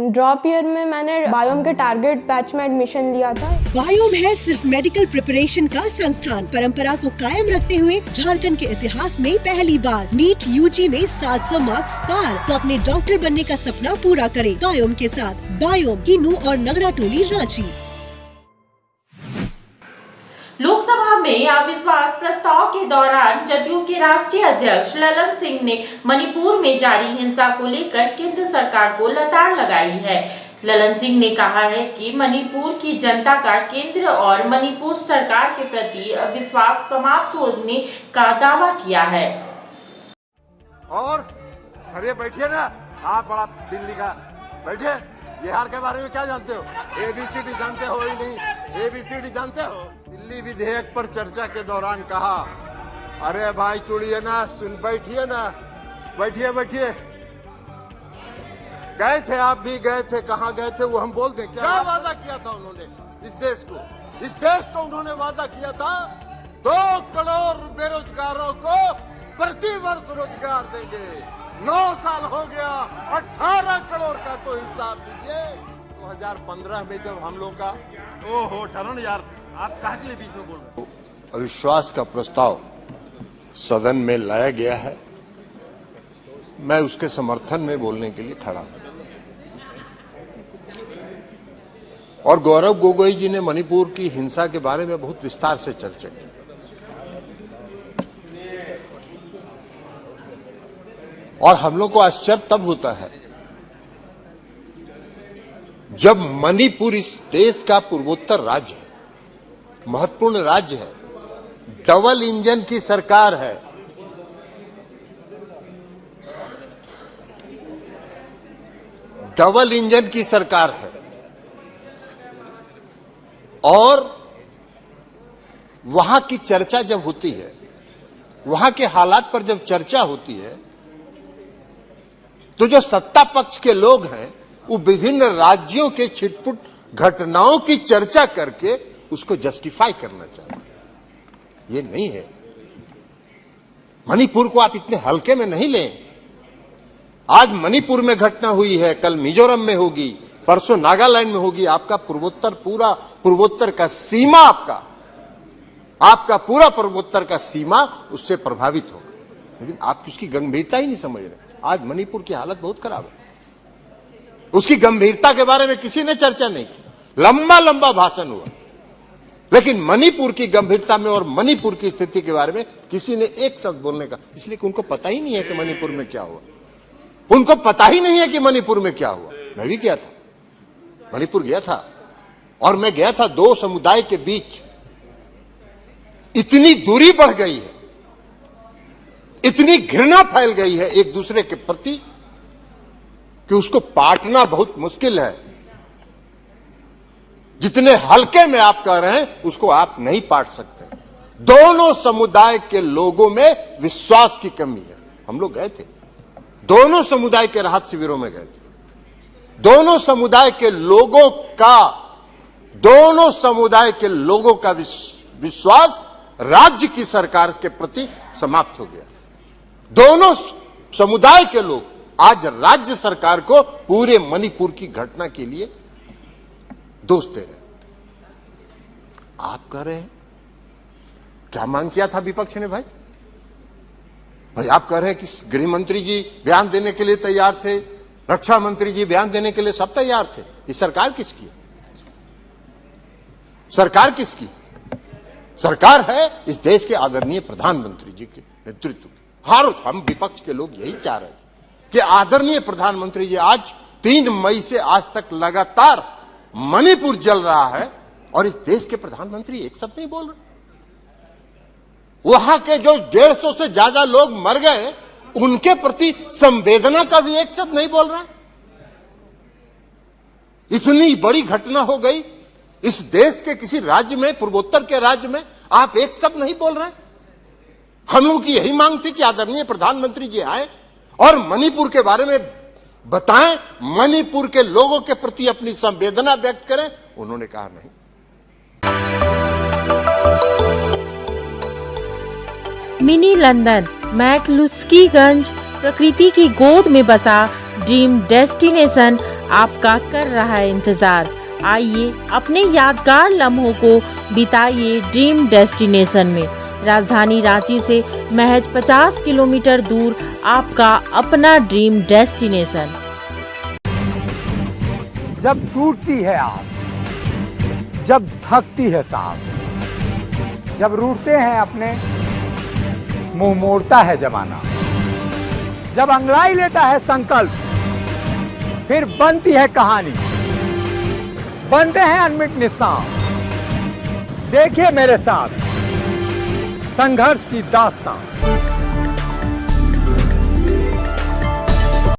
Drop year में मैंने biome के टारगेट बैच में एडमिशन लिया था। बायोम है सिर्फ मेडिकल प्रिपरेशन का संस्थान। परंपरा को कायम रखते हुए झारखंड के इतिहास में पहली बार नीट यूजी में 700 मार्क्स पार। तो अपने डॉक्टर बनने का सपना पूरा करें बायोम के साथ। बायोम किन्नू और नगरा टोली रांची। लोकसभा में अविश्वास प्रस्ताव के दौरान जदयू के राष्ट्रीय अध्यक्ष ललन सिंह ने मणिपुर में जारी हिंसा को लेकर केंद्र सरकार को लताड़ लगाई है। ललन सिंह ने कहा है कि मणिपुर की जनता का केंद्र और मणिपुर सरकार के प्रति अविश्वास समाप्त होने का दावा किया है। और अरे बैठिए ना, आप बड़ा दिल्ली का बैठे, बिहार के बारे में क्या जानते हो? ABCD जानते हो ही नहीं, ABCD जानते हो? दिल्ली विधेयक पर चर्चा के दौरान कहा, अरे भाई चुड़िए ना, सुन बैठिए ना, बैठिए बैठिए। गए थे, आप भी गए थे, कहाँ गए थे वो हम बोल दें क्या वादा किया था उन्होंने इस देश को उन्होंने वादा किया था 2 करोड़ बेरोजगारों को प्रति वर्ष रोजगार देंगे। 9 साल हो गया, 18 करोड़ का तो हिसाब दीजिए। 2015 में जब हम लोग का ओहो चलो यार, आप कहाँ के लिए बीच में बोल रहे हो? अविश्वास का प्रस्ताव सदन में लाया गया है, मैं उसके समर्थन में बोलने के लिए खड़ा हूं। और गौरव गोगोई जी ने मणिपुर की हिंसा के बारे में बहुत विस्तार से चर्चा की। और हम लोग को आश्चर्य तब होता है जब मणिपुर इस देश का पूर्वोत्तर राज्य है, महत्वपूर्ण राज्य है, डबल इंजन की सरकार है। डबल इंजन की सरकार है और वहां की चर्चा जब होती है, वहां के हालात पर जब चर्चा होती है, तो जो सत्ता पक्ष के लोग हैं वो विभिन्न राज्यों के छिटपुट घटनाओं की चर्चा करके उसको जस्टिफाई करना चाहते हैं। ये नहीं है। मणिपुर को आप इतने हल्के में नहीं लें। आज मणिपुर में घटना हुई है, कल मिजोरम में होगी, परसों नागालैंड में होगी। आपका पूर्वोत्तर, पूरा पूर्वोत्तर का सीमा, आपका पूरा पूर्वोत्तर का सीमा उससे प्रभावित होगा। लेकिन आप उसकी गंभीरता ही नहीं समझ रहे। आज मणिपुर की हालत बहुत खराब है, उसकी गंभीरता के बारे में किसी ने चर्चा नहीं की। लंबा लंबा भाषण हुआ, लेकिन मणिपुर की गंभीरता में और मणिपुर की स्थिति के बारे में किसी ने एक शब्द बोलने का, इसलिए कि उनको पता ही नहीं है कि मणिपुर में क्या हुआ। उनको पता ही नहीं है कि मणिपुर में क्या हुआ। मैं भी गया था, मणिपुर गया था, और मैं गया था 2 समुदाय के बीच इतनी दूरी बढ़ गई है, इतनी घृणा फैल गई है एक दूसरे के प्रति कि उसको पाटना बहुत मुश्किल है। जितने हल्के में आप कह रहे हैं उसको आप नहीं पाट सकते। दोनों समुदाय के लोगों में विश्वास की कमी है। हम लोग गए थे, दोनों समुदाय के राहत शिविरों में गए थे। दोनों समुदाय के लोगों का विश्वास राज्य की सरकार के प्रति समाप्त हो गया। दोनों समुदाय के लोग आज राज्य सरकार को पूरे मणिपुर की घटना के लिए दोष दे रहे। आप कह रहे हैं क्या मांग किया था विपक्ष ने? भाई आप कह रहे हैं कि गृह मंत्री जी बयान देने के लिए तैयार थे, रक्षा मंत्री जी बयान देने के लिए सब तैयार थे। ये सरकार किसकी है? सरकार किसकी? सरकार है इस देश के आदरणीय प्रधानमंत्री जी के नेतृत्व में। हर हम विपक्ष के लोग यही चाह रहे थे कि आदरणीय प्रधानमंत्री जी आज 3 मई से आज तक लगातार मणिपुर जल रहा है और इस देश के प्रधानमंत्री एक शब्द नहीं बोल रहे। वहां के जो 150 से ज्यादा लोग मर गए उनके प्रति संवेदना का भी एक शब्द नहीं बोल रहा। इतनी बड़ी घटना हो गई इस देश के किसी राज्य में, पूर्वोत्तर के राज्य में, आप एक शब्द नहीं बोल रहे। हम लोग की यही मांग थी कि आदरणीय प्रधानमंत्री जी आए और मणिपुर के बारे में बताएं, मणिपुर के लोगों के प्रति अपनी संवेदना व्यक्त करें। उन्होंने कहा नहीं। मिनी लंदन मैक्लुस्कीगंज प्रकृति की गोद में बसा ड्रीम डेस्टिनेशन आपका कर रहा है इंतजार। आइए अपने यादगार लम्हों को बिताइए ड्रीम डेस्टिनेशन में। राजधानी रांची से महज 50 किलोमीटर दूर आपका अपना ड्रीम डेस्टिनेशन। जब टूटती है आस, जब थकती है सांस, जब रूठते हैं अपने, मुंह मोड़ता है जमाना, जब अंगड़ाई लेता है संकल्प, फिर बनती है कहानी, बनते हैं अनमिट निशान। देखिए मेरे साथ संघर्ष की दास्तां।